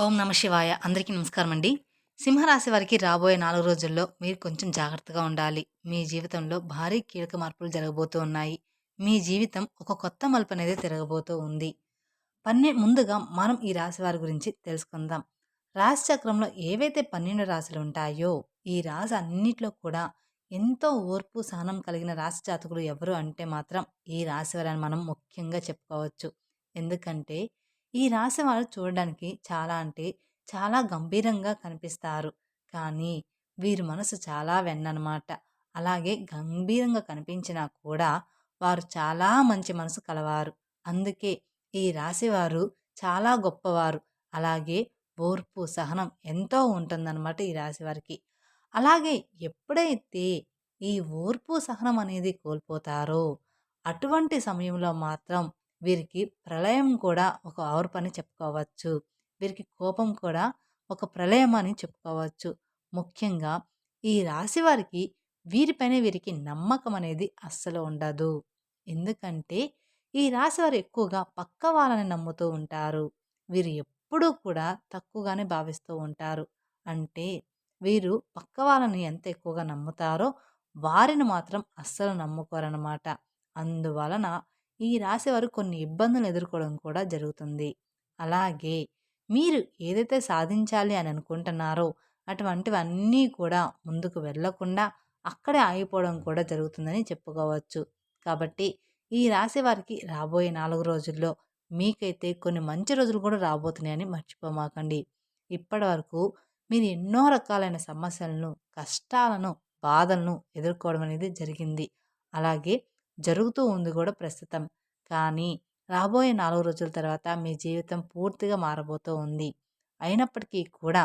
ఓం నమ శివాయ. అందరికీ నమస్కారం అండి. సింహరాశి వారికి రాబోయే 4 రోజుల్లో మీరు కొంచెం జాగ్రత్తగా ఉండాలి. మీ జీవితంలో భారీ కీలక మార్పులు జరగబోతూ ఉన్నాయి. మీ జీవితం ఒక కొత్త మలుపనేది తిరగబోతూ ఉంది. ముందుగా మనం ఈ రాశి వారి గురించి తెలుసుకుందాం. రాశి చక్రంలో ఏవైతే 12 రాశులు ఉంటాయో, ఈ రాశి అన్నిట్లో కూడా ఎంతో ఓర్పు, సహనం కలిగిన రాశి జాతకులు ఎవరు అంటే మాత్రం ఈ రాశి వారని మనం ముఖ్యంగా చెప్పుకోవచ్చు. ఎందుకంటే ఈ రాశి వారు చూడడానికి చాలా అంటే చాలా గంభీరంగా కనిపిస్తారు. కానీ వీరి మనసు చాలా వెన్ననమాట. అలాగే గంభీరంగా కనిపించినా కూడా వారు చాలా మంచి మనసు కలవారు. అందుకే ఈ రాశివారు చాలా గొప్పవారు. అలాగే ఓర్పు, సహనం ఎంతో ఉంటుందన్నమాట ఈ రాశివారికి. అలాగే ఎప్పుడైతే ఈ ఓర్పు, సహనం అనేది కోల్పోతారో, అటువంటి సమయంలో మాత్రం వీరికి ప్రళయం కూడా ఒక ఓర్పని చెప్పుకోవచ్చు. వీరికి కోపం కూడా ఒక ప్రళయం అని చెప్పుకోవచ్చు. ముఖ్యంగా ఈ రాశి వారికి వీరిపైన వీరికి నమ్మకం అనేది అస్సలు ఉండదు. ఎందుకంటే ఈ రాశివారు ఎక్కువగా పక్క వాళ్ళని నమ్ముతూ ఉంటారు. వీరు ఎప్పుడూ కూడా తక్కువగానే భావిస్తూ ఉంటారు. అంటే వీరు పక్క వాళ్ళని ఎంత ఎక్కువగా నమ్ముతారో వారిని మాత్రం అస్సలు నమ్ముకోరనమాట. అందువలన ఈ రాశివారు కొన్ని ఇబ్బందులు ఎదుర్కోవడం కూడా జరుగుతుంది. అలాగే మీరు ఏదైతే సాధించాలి అని అనుకుంటున్నారో అటువంటివన్నీ కూడా ముందుకు వెళ్ళకుండా అక్కడే ఆగిపోవడం కూడా జరుగుతుందని చెప్పుకోవచ్చు. కాబట్టి ఈ రాశి వారికి రాబోయే 4 రోజుల్లో మీకైతే కొన్ని మంచి రోజులు కూడా రాబోతున్నాయని మర్చిపోమాకండి. ఇప్పటివరకు మీరు ఎన్నో రకాలైన సమస్యలను, కష్టాలను, బాధలను ఎదుర్కోవడం అనేది జరిగింది. అలాగే జరుగుతూ ఉంది కూడా ప్రస్తుతం. కానీ రాబోయే 4 రోజుల తర్వాత మీ జీవితం పూర్తిగా మారబోతూ ఉంది. అయినప్పటికీ కూడా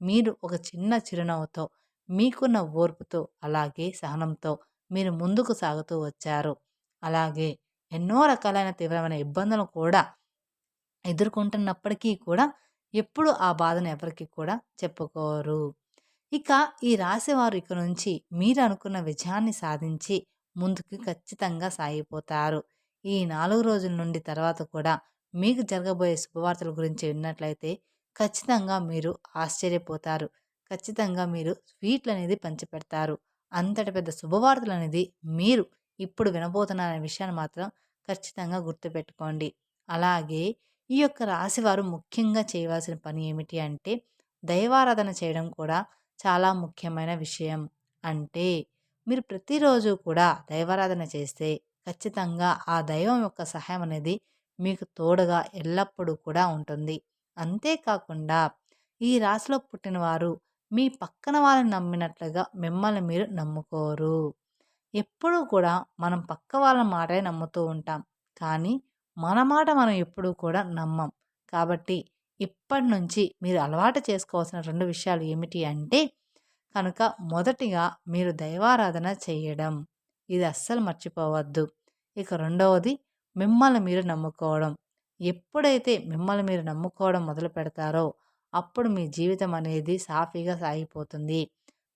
మీరు ఒక చిన్న చిరునవ్వుతో, మీకున్న ఓర్పుతో, అలాగే సహనంతో మీరు ముందుకు సాగుతూ వచ్చారు. అలాగే ఎన్నో రకాలైన తీవ్రమైన ఇబ్బందులను కూడా ఎదుర్కొంటున్నప్పటికీ కూడా ఎప్పుడు ఆ బాధను ఎవరికీ కూడా చెప్పుకోరు. ఇక ఈ రాశివారు ఇక నుంచి మీరు అనుకున్న విజయాన్ని సాధించి ముందుకు ఖచ్చితంగా సాగిపోతారు. ఈ 4 రోజుల నుండి తర్వాత కూడా మీకు జరగబోయే శుభవార్తల గురించి విన్నట్లయితే ఖచ్చితంగా మీరు ఆశ్చర్యపోతారు. ఖచ్చితంగా మీరు స్వీట్లనేది పంచిపెడతారు. అంతటి పెద్ద శుభవార్తలనేది మీరు ఇప్పుడు వినబోతున్నారనే విషయాన్ని మాత్రం ఖచ్చితంగా గుర్తుపెట్టుకోండి. అలాగే ఈ యొక్క రాశివారు ముఖ్యంగా చేయవలసిన పని ఏమిటి అంటే దైవారాధన చేయడం కూడా చాలా ముఖ్యమైన విషయం. అంటే మీరు ప్రతిరోజు కూడా దైవారాధన చేస్తే ఖచ్చితంగా ఆ దైవం యొక్క సహాయం అనేది మీకు తోడుగా ఎల్లప్పుడూ కూడా ఉంటుంది. అంతేకాకుండా ఈ రాశిలో పుట్టినవారు మీ పక్కన వాళ్ళని నమ్మినట్లుగా మిమ్మల్ని మీరు నమ్ముకోరు. ఎప్పుడూ కూడా మనం పక్క వాళ్ళ మాటే నమ్ముతూ ఉంటాం. కానీ మన మాట మనం ఎప్పుడూ కూడా నమ్మం. కాబట్టి ఇప్పటి నుంచి మీరు అలవాటు చేసుకోవాల్సిన 2 విషయాలు ఏమిటి అంటే కనుక మొదటిగా మీరు దైవారాధన చేయడం. ఇది అస్సలు మర్చిపోవద్దు. ఇక రెండవది మిమ్మల్ని మీరు నమ్ముకోవడం. ఎప్పుడైతే మిమ్మల్ని మీరు నమ్ముకోవడం మొదలు పెడతారో అప్పుడు మీ జీవితం అనేది సాఫీగా సాగిపోతుంది.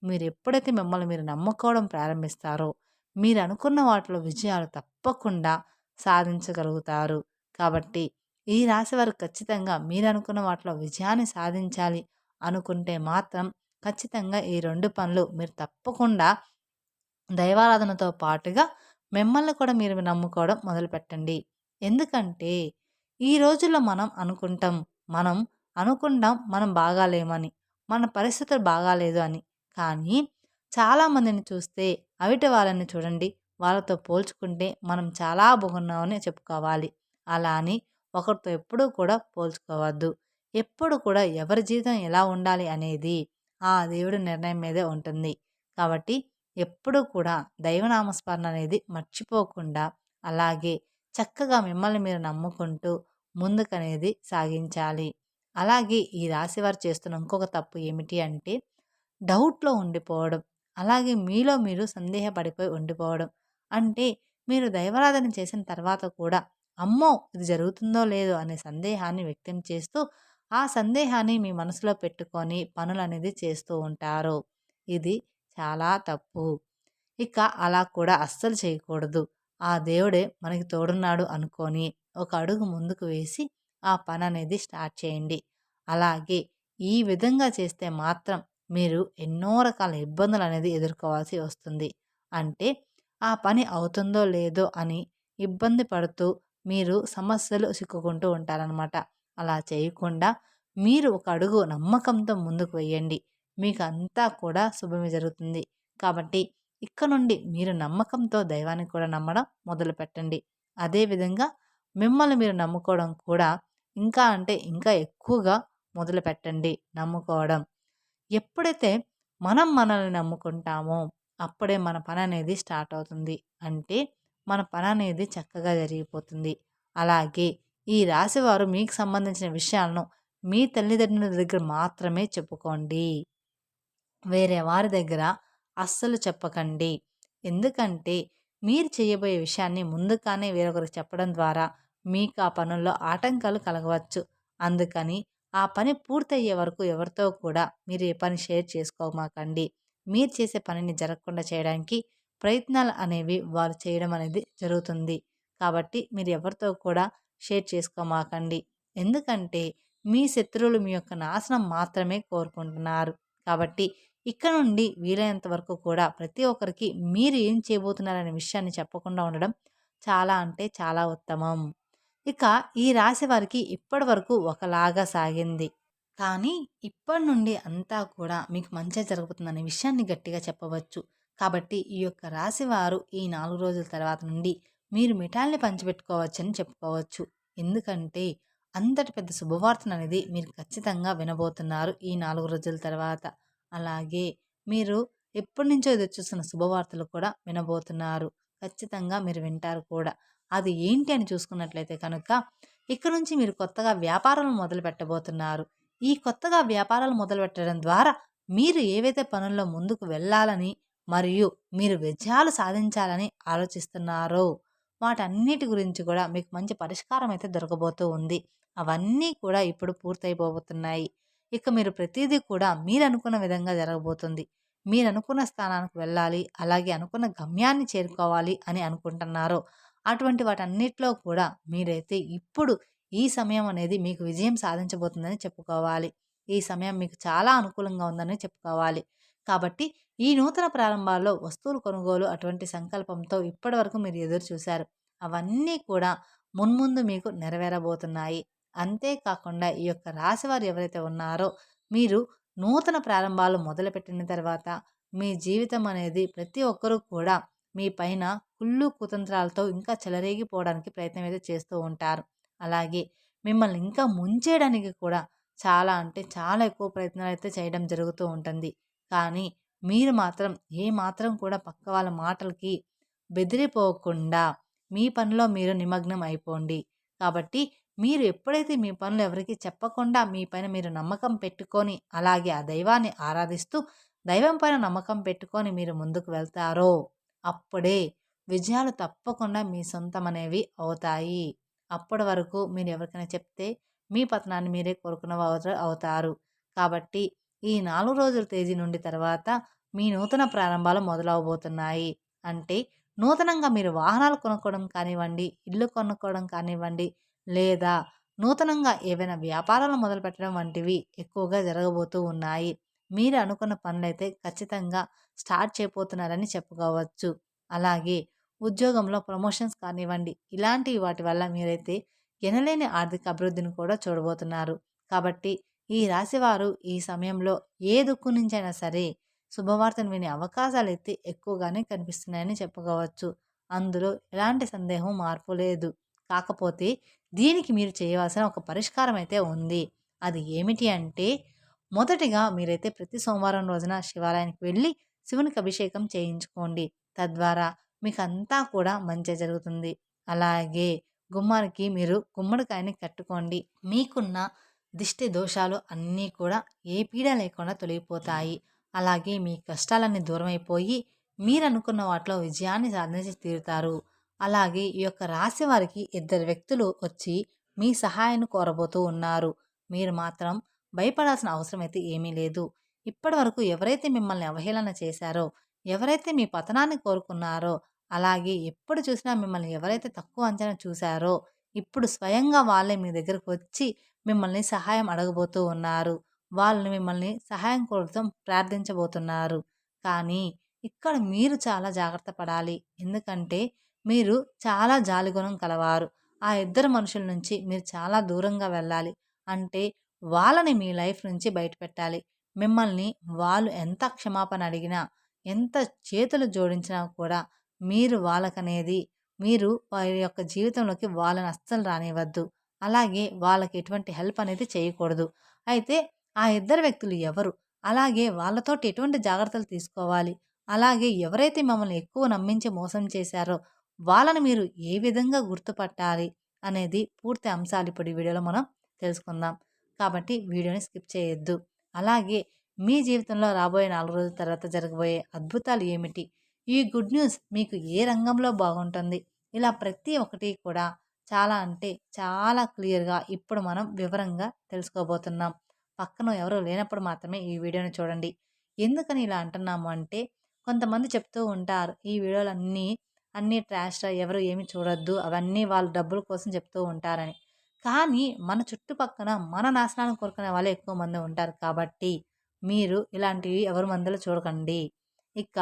మీరు ఎప్పుడైతే మిమ్మల్ని మీరు నమ్ముకోవడం ప్రారంభిస్తారో మీరు అనుకున్న వాటిలో విజయాలు తప్పకుండా సాధించగలుగుతారు. కాబట్టి ఈ రాశి వారు ఖచ్చితంగా మీరు అనుకున్న వాటిలో విజయాన్ని సాధించాలి అనుకుంటే మాత్రం ఖచ్చితంగా ఈ 2 పనులు మీరు తప్పకుండా దైవారాధనతో పాటుగా మిమ్మల్ని కూడా మీరు నమ్ముకోవడం మొదలుపెట్టండి. ఎందుకంటే ఈ రోజుల్లో మనం అనుకుంటాం మనం బాగాలేమని, మన పరిస్థితులు బాగాలేదు అని. కానీ చాలామందిని చూస్తే అవిటి వాళ్ళని చూడండి, వాళ్ళతో పోల్చుకుంటే మనం చాలా బాగున్నామని చెప్పుకోవాలి. అలా అని ఒకరితో ఎప్పుడూ కూడా పోల్చుకోవద్దు. ఎప్పుడు కూడా ఎవరి జీవితం ఎలా ఉండాలి అనేది ఆ దేవుడి నిర్ణయం మీదే ఉంటుంది. కాబట్టి ఎప్పుడూ కూడా దైవనామస్మరణ అనేది మర్చిపోకుండా అలాగే చక్కగా మిమ్మల్ని మీరు నమ్ముకుంటూ ముందుకనేది సాగించాలి. అలాగే ఈ రాశివారు చేస్తున్న ఇంకొక తప్పు ఏమిటి అంటే డౌట్‌లో ఉండిపోవడం. అలాగే మీలో మీరు సందేహపడిపోయి ఉండిపోవడం. అంటే మీరు దైవారాధన చేసిన తర్వాత కూడా అమ్మో! ఇది జరుగుతుందో లేదో అనే సందేహాన్ని వ్యక్తం చేస్తూ, ఆ సందేహాన్ని మీ మనసులో పెట్టుకొని పనులనేది చేస్తూ ఉంటారు. ఇది చాలా తప్పు. ఇక అలా కూడా అస్సలు చేయకూడదు. ఆ దేవుడే మనకి తోడున్నాడు అనుకోని ఒక అడుగు ముందుకు వేసి ఆ పననేది స్టార్ట్ చేయండి. అలాగే ఈ విధంగా చేస్తే మాత్రం మీరు ఎన్నో రకాల ఇబ్బందులనేది ఎదుర్కోవాల్సి వస్తుంది. అంటే ఆ పని అవుతుందో లేదో అని ఇబ్బంది పడుతూ మీరు సమస్యలు చిక్కుకుంటూ ఉంటారనమాట. అలా చేయకుండా మీరు ఒక అడుగు నమ్మకంతో ముందుకు వెయ్యండి. మీకు అంతా కూడా శుభమే జరుగుతుంది. కాబట్టి ఇక నుండి మీరు నమ్మకంతో దైవాన్ని కూడా నమ్మడం మొదలుపెట్టండి. అదేవిధంగా మిమ్మల్ని మీరు నమ్ముకోవడం కూడా ఇంకా అంటే ఇంకా ఎక్కువగా మొదలుపెట్టండి నమ్ముకోవడం. ఎప్పుడైతే మనం మనల్ని నమ్ముకుంటామో అప్పుడే మన పననేది స్టార్ట్ అవుతుంది. అంటే మన పననేది చక్కగా జరిగిపోతుంది. అలాగే ఈ రాశివారు మీకు సంబంధించిన విషయాలను మీ తల్లిదండ్రుల దగ్గర మాత్రమే చెప్పుకోండి. వేరే వారి దగ్గర అస్సలు చెప్పకండి. ఎందుకంటే మీరు చేయబోయే విషయాన్ని ముందుగానే వేరొకరికి చెప్పడం ద్వారా మీకు ఆ పనుల్లో ఆటంకాలు కలగవచ్చు. అందుకని ఆ పని పూర్తయ్యే వరకు ఎవరితో కూడా మీరు ఏ పని షేర్ చేసుకోమాకండి. మీరు చేసే పనిని జరగకుండా చేయడానికి ప్రయత్నాలు అనేవి వారు చేయడం అనేది జరుగుతుంది. కాబట్టి మీరు ఎవరితో కూడా షేర్ చేసుకోమాకండి. ఎందుకంటే మీ శత్రువులు మీ యొక్క నాశనం మాత్రమే కోరుకుంటున్నారు. కాబట్టి ఇక నుండి వీలైనంత వరకు కూడా ప్రతి ఒక్కరికి మీరు ఏం చేయబోతున్నారనే విషయాన్ని చెప్పకుండా ఉండడం చాలా అంటే చాలా ఉత్తమం. ఇక ఈ రాశి వారికి ఇప్పటి వరకు ఒకలాగా సాగింది. కానీ ఇప్పటి నుండి అంతా కూడా మీకు మంచే జరుగుతుందనే విషయాన్ని గట్టిగా చెప్పవచ్చు. కాబట్టి ఈ యొక్క రాశి వారు ఈ 4 రోజుల తర్వాత నుండి మీరు మిఠాయిల్ని పంచిపెట్టుకోవచ్చని చెప్పుకోవచ్చు. ఎందుకంటే అంతటి పెద్ద శుభవార్తననేది మీరు ఖచ్చితంగా వినబోతున్నారు ఈ 4 రోజుల తర్వాత. అలాగే మీరు ఎప్పటినుంచో ఎదురుచూస్తున్న శుభవార్తలు కూడా వినబోతున్నారు. ఖచ్చితంగా మీరు వింటారు కూడా. అది ఏంటి అని చూసుకున్నట్లయితే కనుక ఇక నుంచి మీరు కొత్తగా వ్యాపారాలు మొదలు పెట్టబోతున్నారు. ఈ కొత్తగా వ్యాపారాలు మొదలుపెట్టడం ద్వారా మీరు ఏవైతే పనుల్లో ముందుకు వెళ్ళాలని మరియు మీరు విజయాలు సాధించాలని ఆలోచిస్తున్నారో వాటన్నిటి గురించి కూడా మీకు మంచి పరిష్కారం అయితే దొరకబోతూ ఉంది. అవన్నీ కూడా ఇప్పుడు పూర్తయిపోబోతున్నాయి. ఇక మీరు ప్రతిదీ కూడా మీరు అనుకున్న విధంగా జరగబోతుంది. మీరు అనుకున్న స్థానానికి వెళ్ళాలి, అలాగే అనుకున్న గమ్యాన్ని చేరుకోవాలి అని అనుకుంటున్నారో అటువంటి వాటన్నిటిలో కూడా మీరైతే ఇప్పుడు ఈ సమయం అనేది మీకు విజయం సాధించబోతుందని చెప్పుకోవాలి. ఈ సమయం మీకు చాలా అనుకూలంగా ఉందని చెప్పుకోవాలి. కాబట్టి ఈ నూతన ప్రారంభాల్లో వస్తువులు కొనుగోలు అటువంటి సంకల్పంతో ఇప్పటివరకు మీరు ఎదురు చూశారు. అవన్నీ కూడా మున్ముందు మీకు నెరవేరబోతున్నాయి. అంతేకాకుండా ఈ యొక్క రాశివారు ఎవరైతే ఉన్నారో మీరు నూతన ప్రారంభాలు మొదలుపెట్టిన తర్వాత మీ జీవితం అనేది ప్రతి ఒక్కరూ కూడా మీ పైన కుళ్ళు కుతంత్రాలతో ఇంకా చెలరేగిపోవడానికి ప్రయత్నం అయితే చేస్తూ ఉంటారు. అలాగే మిమ్మల్ని ఇంకా ముంచేయడానికి కూడా చాలా అంటే చాలా ఎక్కువ ప్రయత్నాలు అయితే చేయడం జరుగుతూ ఉంటుంది. కానీ మీరు మాత్రం ఏ మాత్రం కూడా పక్క వాళ్ళ మాటలకి బెదిరిపోకుండా మీ పనిలో మీరు నిమగ్నం అయిపోండి. కాబట్టి మీరు ఎప్పుడైతే మీ పనులు ఎవరికీ చెప్పకుండా మీ పైన మీరు నమ్మకం పెట్టుకొని అలాగే ఆ దైవాన్ని ఆరాధిస్తూ దైవం పైన నమ్మకం పెట్టుకొని మీరు ముందుకు వెళ్తారో అప్పుడే విజయాలు తప్పకుండా మీ సొంతమనేవి అవుతాయి. అప్పటి వరకు మీరు ఎవరికైనా చెప్తే మీ పతనాన్ని మీరే కోరుకున్న వారు అవుతారు. కాబట్టి ఈ 4 రోజుల తేదీ నుండి తర్వాత మీ నూతన ప్రారంభాలు మొదలవబోతున్నాయి. అంటే నూతనంగా మీరు వాహనాలు కొనుక్కోవడం కానివ్వండి, ఇల్లు కొనుక్కోవడం కానివ్వండి, లేదా నూతనంగా ఏవైనా వ్యాపారాలు మొదలుపెట్టడం వంటివి ఎక్కువగా జరగబోతూ ఉన్నాయి. మీరు అనుకున్న పనులైతే ఖచ్చితంగా స్టార్ట్ చేయబోతున్నారని చెప్పుకోవచ్చు. అలాగే ఉద్యోగంలో ప్రమోషన్స్ కానివ్వండి, ఇలాంటి వాటి వల్ల మీరైతే ఎనలేని ఆర్థిక అభివృద్ధిని కూడా చూడబోతున్నారు. కాబట్టి ఈ రాశివారు ఈ సమయంలో ఏ దిక్కు నుంచైనా సరే శుభవార్తను వినే అవకాశాలైతే ఎక్కువగానే కనిపిస్తున్నాయని చెప్పుకోవచ్చు. అందులో ఎలాంటి సందేహం మార్పు లేదు. కాకపోతే దీనికి మీరు చేయవలసిన ఒక పరిష్కారం అయితే ఉంది. అది ఏమిటి అంటే మొదటిగా మీరైతే ప్రతి సోమవారం రోజున శివాలయానికి వెళ్ళి శివునికి అభిషేకం చేయించుకోండి. తద్వారా మీకంతా కూడా మంచే జరుగుతుంది. అలాగే గుమ్మానికి మీరు గుమ్మడికాయని కట్టుకోండి. మీకున్న దిష్టి దోషాలు అన్నీ కూడా ఏ పీడ లేకుండా తొలగిపోతాయి. అలాగే మీ కష్టాలన్నీ దూరమైపోయి మీరనుకున్న వాటిలో విజయాన్ని సాధించి తీరుతారు. అలాగే ఈ యొక్క రాశి వారికి ఇద్దరు వ్యక్తులు వచ్చి మీ సహాయాన్ని కోరబోతూ ఉన్నారు. మీరు మాత్రం భయపడాల్సిన అవసరం అయితే ఏమీ లేదు. ఇప్పటి వరకు ఎవరైతే మిమ్మల్ని అవహేళన చేశారో, ఎవరైతే మీ పతనాన్ని కోరుకున్నారో, అలాగే ఎప్పుడు చూసినా మిమ్మల్ని ఎవరైతే తక్కువ అంచనా చూశారో, ఇప్పుడు స్వయంగా వాళ్ళే మీ దగ్గరకు వచ్చి మిమ్మల్ని సహాయం అడగబోతూ ఉన్నారు. వాళ్ళు మిమ్మల్ని సహాయం కోసం ప్రార్థించబోతున్నారు. కానీ ఇక్కడ మీరు చాలా జాగ్రత్త పడాలి. ఎందుకంటే మీరు చాలా జాలిగుణం కలవారు. ఆ ఇద్దరు మనుషుల నుంచి మీరు చాలా దూరంగా వెళ్ళాలి. అంటే వాళ్ళని మీ లైఫ్ నుంచి బయటపెట్టాలి. మిమ్మల్ని వాళ్ళు ఎంత క్షమాపణ అడిగినా, ఎంత చేతులు జోడించినా కూడా మీరు వాళ్ళకనేది మీరు వారి యొక్క జీవితంలోకి వాళ్ళని అస్సలు రానివ్వద్దు. అలాగే వాళ్ళకి ఎటువంటి హెల్ప్ అనేది చేయకూడదు. అయితే ఆ ఇద్దరు వ్యక్తులు ఎవరు? అలాగే వాళ్ళతోటి ఎటువంటి జాగ్రత్తలు తీసుకోవాలి? అలాగే ఎవరైతే మమ్మల్ని ఎక్కువ నమ్మించి మోసం చేశారో వాళ్ళని మీరు ఏ విధంగా గుర్తుపట్టాలి? అనేది పూర్తి అంశాలు ఇప్పుడు ఈ వీడియోలో మనం తెలుసుకుందాం. కాబట్టి వీడియోని స్కిప్ చేయొద్దు. అలాగే మీ జీవితంలో రాబోయే 4 రోజుల తర్వాత జరగబోయే అద్భుతాలు ఏమిటి? ఈ గుడ్ న్యూస్ మీకు ఏ రంగంలో బాగుంటుంది? ఇలా ప్రతి ఒక్కటి కూడా చాలా అంటే చాలా క్లియర్‌గా ఇప్పుడు మనం వివరంగా తెలుసుకోబోతున్నాం. పక్కన ఎవరు లేనప్పుడు మాత్రమే ఈ వీడియోని చూడండి. ఎందుకని ఇలా అంటున్నాము అంటే కొంతమంది చెప్తూ ఉంటారు. ఈ వీడియోలన్నీ అన్నీ ట్రాష్‌రా ఎవరు ఏమి చూడొద్దు. అవన్నీ వాళ్ళు డబ్బుల కోసం చెప్తూ ఉంటారని. కానీ మన చుట్టుపక్కన మన నాశనాన్ని కోరుకునే వాళ్ళే ఎక్కువ మంది ఉంటారు. కాబట్టి మీరు ఇలాంటివి ఎవరి మందిలో చూడకండి. ఇక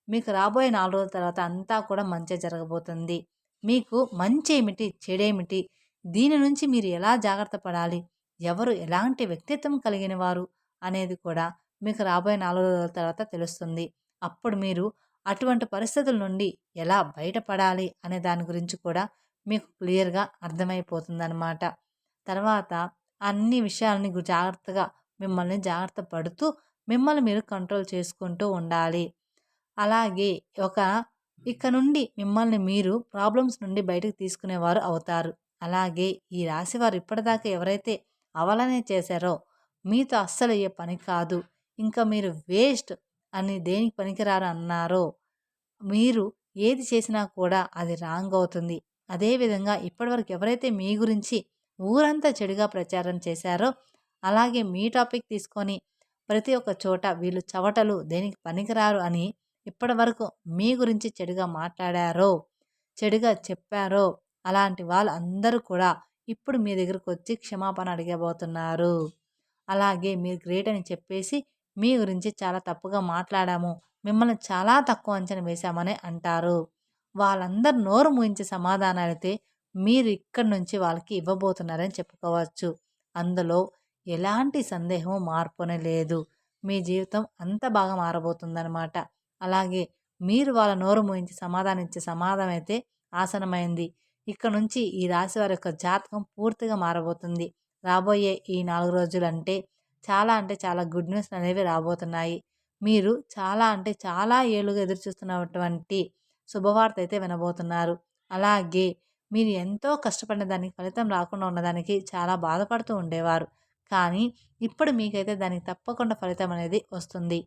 మీకు రాబోయే 4 రోజుల తర్వాత అంతా కూడా మంచే జరగబోతుంది. మీకు మంచేమిటి? చెడేమిటి? దీని నుంచి మీరు ఎలా జాగ్రత్త పడాలి? ఎవరు ఎలాంటి వ్యక్తిత్వం కలిగిన వారు? అనేది కూడా మీకు రాబోయే 4 రోజుల తర్వాత తెలుస్తుంది. అప్పుడు మీరు అటువంటి పరిస్థితుల నుండి ఎలా బయటపడాలి అనే దాని గురించి కూడా మీకు క్లియర్‌గా అర్థమైపోతుందనమాట. తర్వాత అన్ని విషయాలని జాగ్రత్తగా మిమ్మల్ని జాగ్రత్త పడుతూ మిమ్మల్ని మీరు కంట్రోల్ చేసుకుంటూ ఉండాలి. అలాగే ఒక ఇక నుండి మిమ్మల్ని మీరు ప్రాబ్లమ్స్ నుండి బయటకు తీసుకునేవారు అవుతారు. అలాగే ఈ రాశివారు ఇప్పటిదాకా ఎవరైతే అవలనే చేశారో మీతో అస్సలయ్యే పని కాదు. ఇంకా మీరు వేస్ట్ అని దేనికి పనికిరారు అన్నారో మీరు ఏది చేసినా కూడా అది రాంగ్ అవుతుంది. అదేవిధంగా ఇప్పటివరకు ఎవరైతే మీ గురించి ఊరంతా చెడుగా ప్రచారం చేశారో, అలాగే మీ టాపిక్ తీసుకొని ప్రతి ఒక్క చోట వీళ్ళు చవటలు దేనికి పనికిరారు అని ఇప్పటివరకు మీ గురించి చెడుగా మాట్లాడారో, చెడుగా చెప్పారో, అలాంటి వాళ్ళు అందరూ కూడా ఇప్పుడు మీ దగ్గరకొచ్చి క్షమాపణ అడగబోతున్నారు. అలాగే మీరు గ్రేట్ అని చెప్పేసి మీ గురించి చాలా తప్పుగా మాట్లాడాము. మిమ్మల్ని చాలా తక్కువ అంచనా వేశామని అంటారు. వాళ్ళందరూ నోరు మూయించి సమాధానాలైతే మీరు ఇక్కడి నుంచి వాళ్ళకి ఇవ్వబోతున్నారని చెప్పుకోవచ్చు. అందులో ఎలాంటి సందేహం మార్పునే లేదు. మీ జీవితం అంత బాగా మారబోతుందనమాట. అలాగే మీరు వాళ్ళ నోరు మూయించి సమాధానం ఇచ్చే సమాధానం అయితే ఆసనమైంది. ఇక నుంచి ఈ రాశి వారి యొక్క జాతకం పూర్తిగా మారబోతుంది. రాబోయే ఈ 4 రోజులంటే అంటే చాలా గుడ్ న్యూస్ అనేవి రాబోతున్నాయి. మీరు చాలా అంటే చాలా ఏళ్లుగా ఎదురుచూస్తున్నటువంటి శుభవార్త అయితే వినబోతున్నారు. అలాగే మీరు ఎంతో కష్టపడిన దానికి ఫలితం రాకుండా ఉన్నదానికి చాలా బాధపడుతూ ఉండేవారు. కానీ ఇప్పుడు మీకైతే దానికి తప్పకుండా ఫలితం అనేది వస్తుంది.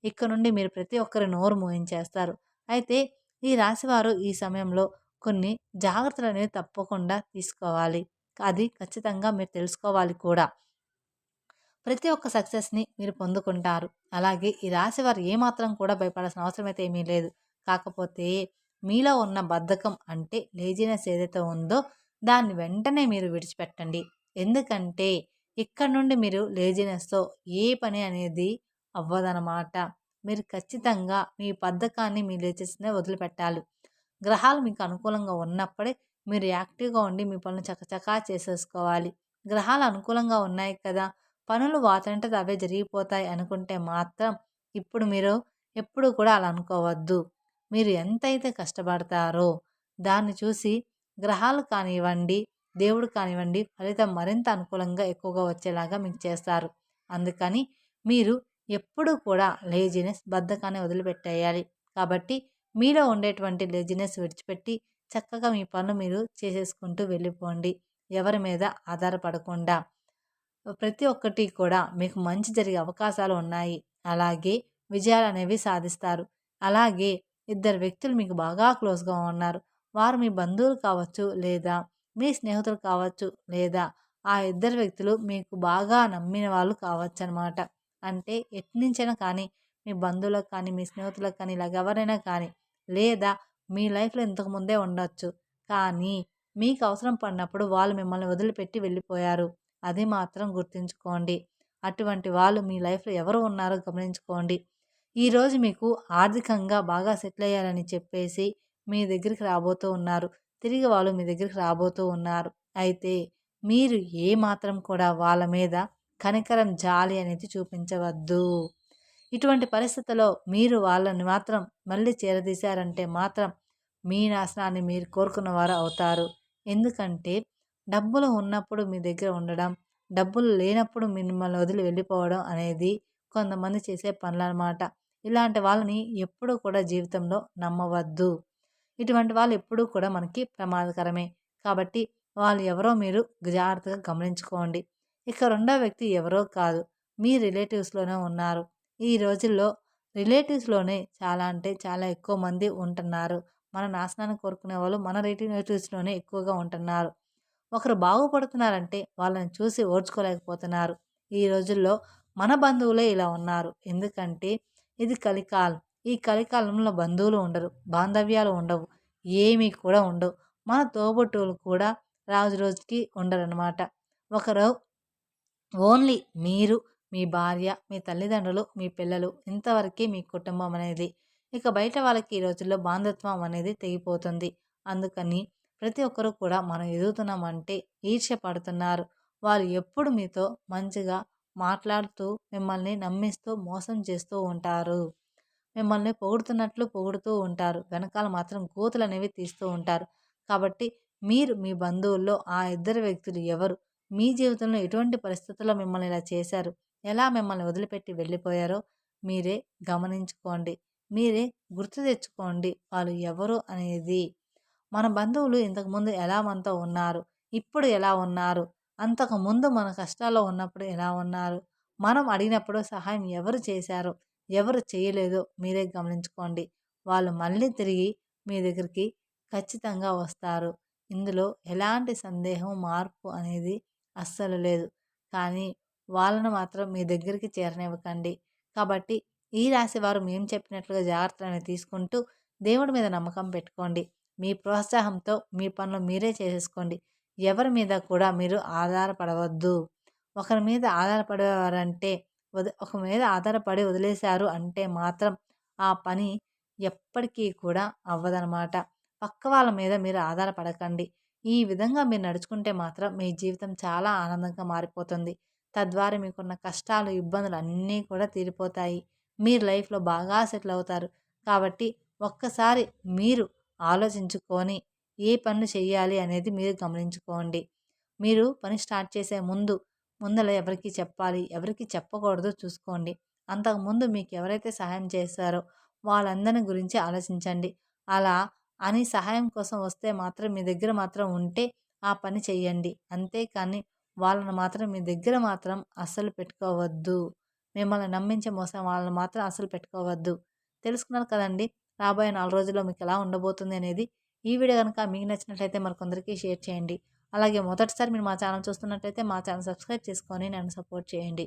ఇక్కడ నుండి మీరు ప్రతి ఒక్కరి నోరు మూయించేస్తారు. అయితే ఈ రాశివారు ఈ సమయంలో కొన్ని జాగ్రత్తలు అనేవి తప్పకుండా తీసుకోవాలి. అది ఖచ్చితంగా మీరు తెలుసుకోవాలి కూడా. ప్రతి ఒక్క సక్సెస్‌ని మీరు పొందుకుంటారు. అలాగే ఈ రాశివారు ఏమాత్రం కూడా భయపడాల్సిన అవసరం అయితే ఏమీ లేదు. కాకపోతే మీలో ఉన్న బద్ధకం అంటే లేజినెస్ ఏదైతే ఉందో దాన్ని వెంటనే మీరు విడిచిపెట్టండి. ఎందుకంటే ఇక్కడ నుండి మీరు లేజినెస్‌తో ఏ పని అనేది అవ్వదనమాట. మీరు ఖచ్చితంగా మీ బద్ధకాన్ని, మీ లేజినెస్‌ని వదిలిపెట్టాలి. గ్రహాలు మీకు అనుకూలంగా ఉన్నప్పుడే మీరు యాక్టివ్‌గా ఉండి మీ పనులు చకచకా చేసేసుకోవాలి. గ్రహాలు అనుకూలంగా ఉన్నాయి కదా! పనులు వాటంతట అవే జరిగిపోతాయి అనుకుంటే మాత్రం ఇప్పుడు మీరు ఎప్పుడు కూడా అలా అనుకోవద్దు. మీరు ఎంతైతే కష్టపడతారో దాన్ని చూసి గ్రహాలు కానివ్వండి, దేవుడు కానివ్వండి ఫలితం మరింత అనుకూలంగా ఎక్కువగా వచ్చేలాగా మీకు చేస్తారు. అందుకని మీరు ఎప్పుడూ కూడా లేజినెస్, బద్ధకాన్ని వదిలిపెట్టేయాలి. కాబట్టి మీలో ఉండేటువంటి లేజినెస్ విడిచిపెట్టి చక్కగా మీ పనులు మీరు చేసేసుకుంటూ వెళ్ళిపోండి. ఎవరి మీద ఆధారపడకుండా. ప్రతి ఒక్కటి కూడా మీకు మంచి జరిగే అవకాశాలు ఉన్నాయి. అలాగే విజయాలనేవి సాధిస్తారు. అలాగే ఇద్దరు వ్యక్తులు మీకు బాగా క్లోజ్‌గా ఉన్నారు. వారు మీ బంధువులు కావచ్చు, లేదా మీ స్నేహితులు కావచ్చు, లేదా ఆ ఇద్దరు వ్యక్తులు మీకు బాగా నమ్మిన వాళ్ళు కావచ్చనమాట. అంటే ఎట్నుంచైనా కానీ మీ బంధువులకు కానీ, మీ స్నేహితులకు కానీ ఇలాగ ఎవరైనా కానీ, లేదా మీ లైఫ్‌లో ఇంతకు ముందే ఉండొచ్చు. కానీ మీకు అవసరం పడినప్పుడు వాళ్ళు మిమ్మల్ని వదిలిపెట్టి వెళ్ళిపోయారు. అది మాత్రం గుర్తుంచుకోండి. అటువంటి వాళ్ళు మీ లైఫ్‌లో ఎవరు ఉన్నారో గమనించుకోండి. ఈరోజు మీకు ఆర్థికంగా బాగా సెటిల్ అయ్యారని చెప్పేసి మీ దగ్గరికి రాబోతూ ఉన్నారు. తిరిగి వాళ్ళు మీ దగ్గరికి రాబోతూ ఉన్నారు. అయితే మీరు ఏ మాత్రం కూడా వాళ్ళ మీద కనికరం, జాలి అనేది చూపించవద్దు. ఇటువంటి పరిస్థితిలో మీరు వాళ్ళని మాత్రం మళ్ళీ చేరదీశారంటే మాత్రం మీ నాశనాన్ని మీరు కోరుకున్నవారు అవుతారు. ఎందుకంటే డబ్బులు ఉన్నప్పుడు మీ దగ్గర ఉండడం, డబ్బులు లేనప్పుడు మిమ్మల్ని వదిలి వెళ్ళిపోవడం అనేది కొంతమంది చేసే పనులనమాట. ఇలాంటి వాళ్ళని ఎప్పుడూ కూడా జీవితంలో నమ్మవద్దు. ఇటువంటి వాళ్ళు ఎప్పుడూ కూడా మనకి ప్రమాదకరమే. కాబట్టి వాళ్ళు ఎవరో మీరు జాగ్రత్తగా గమనించుకోండి. ఇక రెండో వ్యక్తి ఎవరో కాదు. మీ రిలేటివ్స్‌లోనే ఉన్నారు. ఈ రోజుల్లో రిలేటివ్స్‌లోనే చాలా అంటే చాలా ఎక్కువ మంది ఉంటున్నారు. మన నాశనాన్ని కోరుకునే వాళ్ళు మన రిలేటివ్స్‌లోనే ఎక్కువగా ఉంటున్నారు. ఒకరు బాగుపడుతున్నారంటే వాళ్ళని చూసి ఓర్చుకోలేకపోతున్నారు. ఈ రోజుల్లో మన బంధువులే ఇలా ఉన్నారు. ఎందుకంటే ఇది కలికాలం. ఈ కలికాలంలో బంధువులు ఉండరు. బాంధవ్యాలు ఉండవు. ఏమీ కూడా ఉండవు. మన తోబుట్టువులు కూడా రోజు రోజుకి ఉండరనమాట. ఒకరు ఓన్లీ మీరు, మీ భార్య, మీ తల్లిదండ్రులు, మీ పిల్లలు ఇంతవరకే మీ కుటుంబం అనేది. ఇక బయట వాళ్ళకి ఈ రోజుల్లో బాంధత్వం అనేది తెగిపోతుంది. అందుకని ప్రతి ఒక్కరు కూడా మనం ఎదుగుతున్నామంటే ఈర్ష్య పడుతున్నారు. వాళ్ళు ఎప్పుడు మీతో మంచిగా మాట్లాడుతూ, మిమ్మల్ని నమ్మిస్తూ, మోసం చేస్తూ ఉంటారు. మిమ్మల్ని పొగుడుతున్నట్లు పొగుడుతూ ఉంటారు. వెనకాల మాత్రం గోతులనేవి తీస్తూ ఉంటారు. కాబట్టి మీరు మీ బంధువుల్లో ఆ ఇద్దరు వ్యక్తులు ఎవరు? మీ జీవితంలో ఎటువంటి పరిస్థితుల్లో మిమ్మల్ని ఇలా చేశారు? ఎలా మిమ్మల్ని వదిలిపెట్టి వెళ్ళిపోయారో మీరే గమనించుకోండి. మీరే గుర్తు తెచ్చుకోండి వాళ్ళు ఎవరు అనేది. మన బంధువులు ఇంతకుముందు ఎలా మనతో ఉన్నారు? ఇప్పుడు ఎలా ఉన్నారు? అంతకుముందు మన కష్టాల్లో ఉన్నప్పుడు ఎలా ఉన్నారు? మనం అడిగినప్పుడు సహాయం ఎవరు చేశారో, ఎవరు చేయలేదో మీరే గమనించుకోండి. వాళ్ళు మళ్ళీ తిరిగి మీ దగ్గరికి ఖచ్చితంగా వస్తారు. ఇందులో ఎలాంటి సందేహం, మార్పు అనేది అస్సలు లేదు. కానీ వాళ్ళను మాత్రం మీ దగ్గరికి చేరనివ్వకండి. కాబట్టి ఈ రాశి వారు మేము చెప్పినట్లుగా జాగ్రత్తలనేవి తీసుకుంటూ దేవుడి మీద నమ్మకం పెట్టుకోండి. మీ ప్రోత్సాహంతో మీ పనులు మీరే చేసేసుకోండి. ఎవరి మీద కూడా మీరు ఆధారపడవద్దు. ఒకరి మీద ఆధారపడేవారంటే ఒక మీద ఆధారపడి వదిలేశారు అంటే మాత్రం ఆ పని ఎప్పటికీ కూడా అవ్వదనమాట. పక్క వాళ్ళ మీద మీరు ఆధారపడకండి. ఈ విధంగా మీరు నడుచుకుంటే మాత్రం మీ జీవితం చాలా ఆనందంగా మారిపోతుంది. తద్వారా మీకున్న కష్టాలు, ఇబ్బందులు అన్నీ కూడా తీరిపోతాయి. మీరు లైఫ్‌లో బాగా సెటిల్ అవుతారు. కాబట్టి ఒక్కసారి మీరు ఆలోచించుకొని ఏ పనులు చేయాలి అనేది మీరు గమనించుకోండి. మీరు పని స్టార్ట్ చేసే ముందల ఎవరికి చెప్పాలి, ఎవరికి చెప్పకూడదో చూసుకోండి. అంతకుముందు మీకు ఎవరైతే సహాయం చేశారో వాళ్ళందరిని గురించి ఆలోచించండి. అలా అని సహాయం కోసం వస్తే మాత్రం మీ దగ్గర మాత్రం ఉంటే ఆ పని చేయండి. అంతేకానీ వాళ్ళని మాత్రం మీ దగ్గర మాత్రం అస్సలు పెట్టుకోవద్దు. మిమ్మల్ని నమ్మించి మోసం వాళ్ళని మాత్రం అస్సలు పెట్టుకోవద్దు. తెలుసుకున్నారు కదండీ! రాబోయే 4 రోజుల్లో మీకెలా ఉండబోతుంది అనేది. ఈ వీడియో గనుక మీకు నచ్చినట్లయితే మరికొందరికి షేర్ చేయండి. అలాగే మొదటిసారి మీరు మా ఛానల్ చూస్తున్నట్లయితే మా ఛానల్ సబ్స్క్రైబ్ చేసుకొని నన్ను సపోర్ట్ చేయండి.